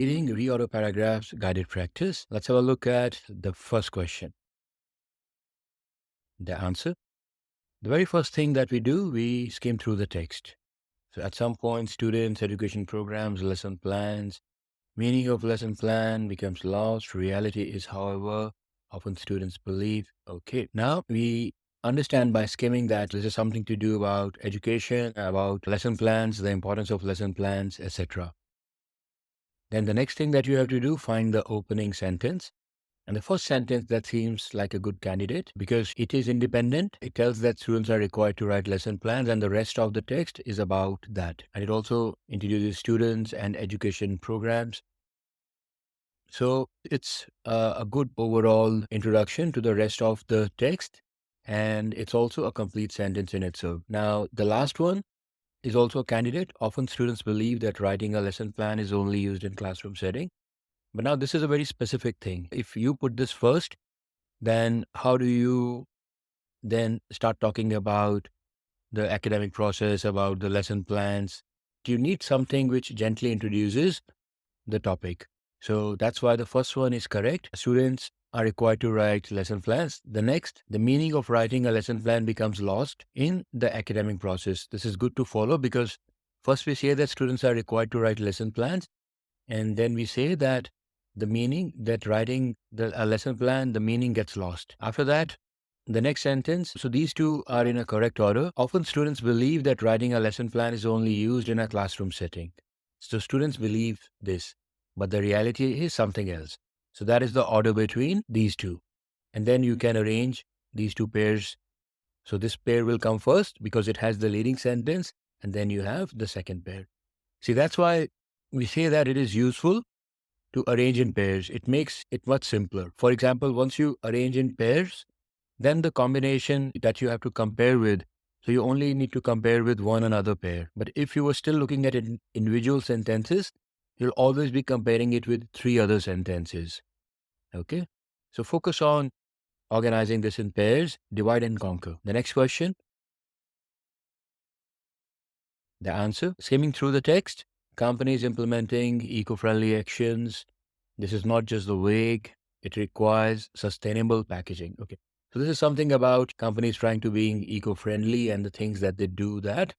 Reading reorder paragraphs guided practice. Let's have a look at the first question. The answer. The very first thing that we do, we skim through the text. So at some point, students, education programs, lesson plans, meaning of lesson plan becomes lost. Reality is, however, often students believe. Okay, now we understand by skimming that this is something to do about education, about lesson plans, the importance of lesson plans, etc. Then the next thing that you have to do, find the opening sentence. And the first sentence that seems like a good candidate because it is independent. It tells that students are required to write lesson plans and the rest of the text is about that. And it also introduces students and education programs. So it's a good overall introduction to the rest of the text. And it's also a complete sentence in itself. Now, the last one is also a candidate. Often students believe that writing a lesson plan is only used in classroom setting. But now this is a very specific thing. If you put this first, then how do you then start talking about the academic process, about the lesson plans? Do you need something which gently introduces the topic? So that's why the first one is correct. Students are required to write lesson plans. The next, the meaning of writing a lesson plan becomes lost in the academic process. This is good to follow because first we say that students are required to write lesson plans. And then we say that the meaning that writing a lesson plan, the meaning gets lost. After that, the next sentence, so these two are in a correct order. Often students believe that writing a lesson plan is only used in a classroom setting. So students believe this, but the reality is something else. So that is the order between these two. And then you can arrange these two pairs. So this pair will come first because it has the leading sentence, and then you have the second pair. See, that's why we say that it is useful to arrange in pairs. It makes it much simpler. For example, once you arrange in pairs, then the combination that you have to compare with, so you only need to compare with one another pair. But if you were still looking at individual sentences, you'll always be comparing it with three other sentences. Okay? So focus on organizing this in pairs, divide and conquer. The next question, the answer, skimming through the text, companies implementing eco-friendly actions. This is not just the vague, it requires sustainable packaging. Okay. So this is something about companies trying to being eco-friendly and the things that they do that,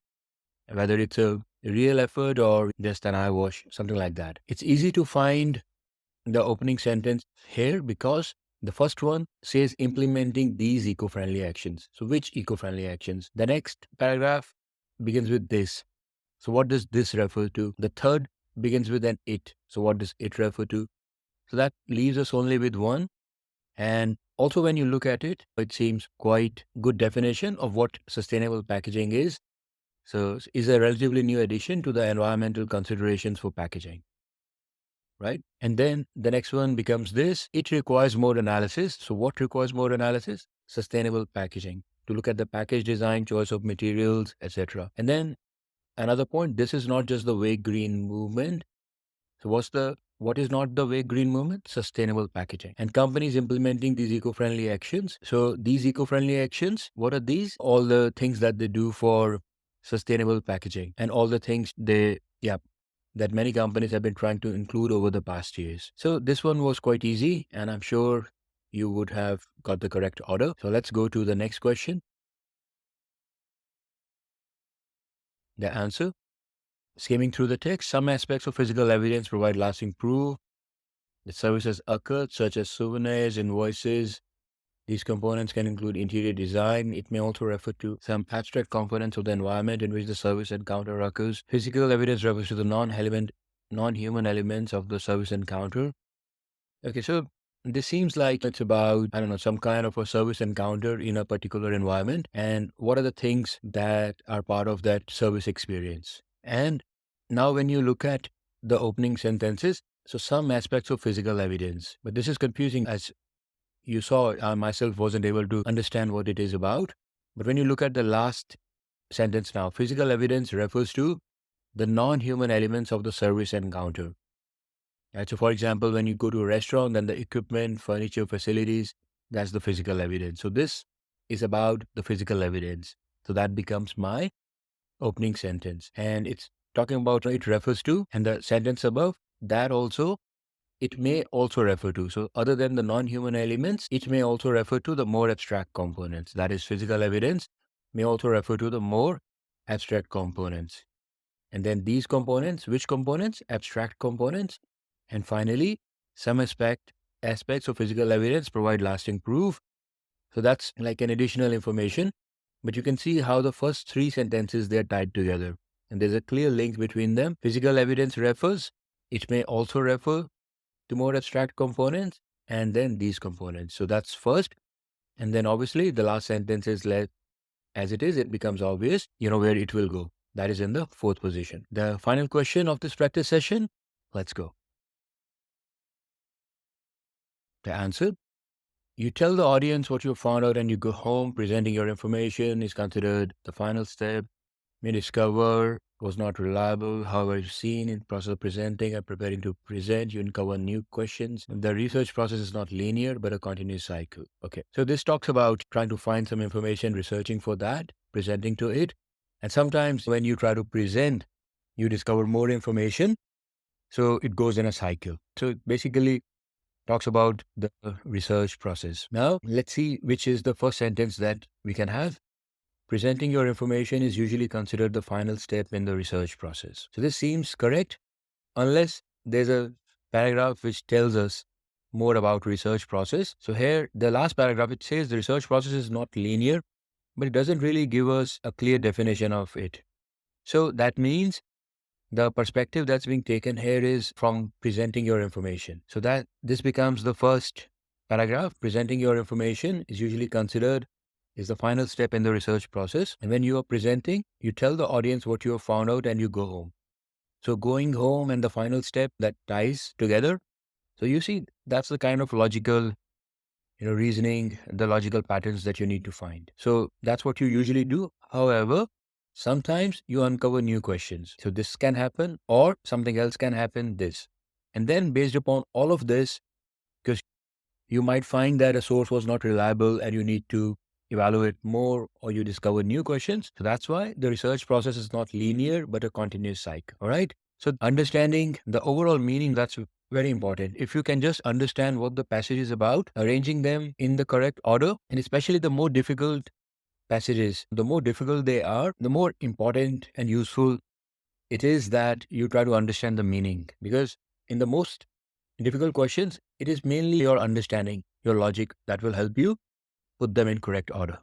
whether it's a real effort or just an eyewash, something like that. It's easy to find the opening sentence here because the first one says implementing these eco-friendly actions. So which eco-friendly actions? The next paragraph begins with this. So what does this refer to? The third begins with an it. So what does it refer to? So that leaves us only with one. And also when you look at it, it seems quite good definition of what sustainable packaging is. So is a relatively new addition to the environmental considerations for packaging, right? And then the next one becomes this. It requires more analysis. So what requires more analysis? Sustainable packaging. To look at the package design, choice of materials, etc. And then another point, this is not just the vague green movement. So what is not the vague green movement? Sustainable packaging. And companies implementing these eco-friendly actions. So these eco-friendly actions, what are these? All the things that they do for sustainable packaging and all the things that many companies have been trying to include over the past years. So this one was quite easy and I'm sure you would have got the correct order. So let's go to the next question. The answer. Skimming through the text, some aspects of physical evidence provide lasting proof. The services occurred, such as souvenirs, invoices. These components can include interior design. It may also refer to some abstract components of the environment in which the service encounter occurs. Physical evidence refers to the non-human elements of the service encounter. Okay, so this seems like it's about, I don't know, some kind of a service encounter in a particular environment. And what are the things that are part of that service experience? And now when you look at the opening sentences, so some aspects of physical evidence, but this is confusing as you saw, I myself wasn't able to understand what it is about. But when you look at the last sentence now, physical evidence refers to the non-human elements of the service encounter. Right? So for example, when you go to a restaurant, then the equipment, furniture, facilities, that's the physical evidence. So this is about the physical evidence. So that becomes my opening sentence. And it's talking about it refers to, and the sentence above, that also it may also refer to. So other than the non-human elements, it may also refer to the more abstract components. That is, physical evidence may also refer to the more abstract components. And then these components, which components? Abstract components. And finally, some aspects of physical evidence provide lasting proof. So that's like an additional information. But you can see how the first three sentences, they're tied together. And there's a clear link between them. Physical evidence refers. It may also refer to more abstract components, and then these components. So that's first. And then obviously the last sentence is as it is, it becomes obvious, where it will go. That is in the fourth position. The final question of this practice session, let's go. The answer: you tell the audience what you found out and you go home. Presenting your information is considered the final step. May discover was not reliable. However, you've seen in process of presenting and preparing to present, you uncover new questions. The research process is not linear, but a continuous cycle. Okay. So this talks about trying to find some information, researching for that, presenting to it. And sometimes when you try to present, you discover more information. So it goes in a cycle. So it basically talks about the research process. Now, let's see which is the first sentence that we can have. Presenting your information is usually considered the final step in the research process. So this seems correct unless there's a paragraph which tells us more about research process. So here, the last paragraph, it says the research process is not linear, but it doesn't really give us a clear definition of it. So that means the perspective that's being taken here is from presenting your information. So that this becomes the first paragraph. Presenting your information is usually considered is the final step in the research process. And when you are presenting, you tell the audience what you have found out and you go home. So going home and the final step that ties together. So you see, that's the kind of logical, reasoning, the logical patterns that you need to find. So that's what you usually do. However, sometimes you uncover new questions. So this can happen or something else can happen, this. And then based upon all of this, because you might find that a source was not reliable and you need to evaluate more or you discover new questions. So that's why the research process is not linear, but a continuous cycle. All right. So understanding the overall meaning, that's very important. If you can just understand what the passage is about, arranging them in the correct order, and especially the more difficult passages, the more difficult they are, the more important and useful it is that you try to understand the meaning. Because in the most difficult questions, it is mainly your understanding, your logic that will help you put them in correct order.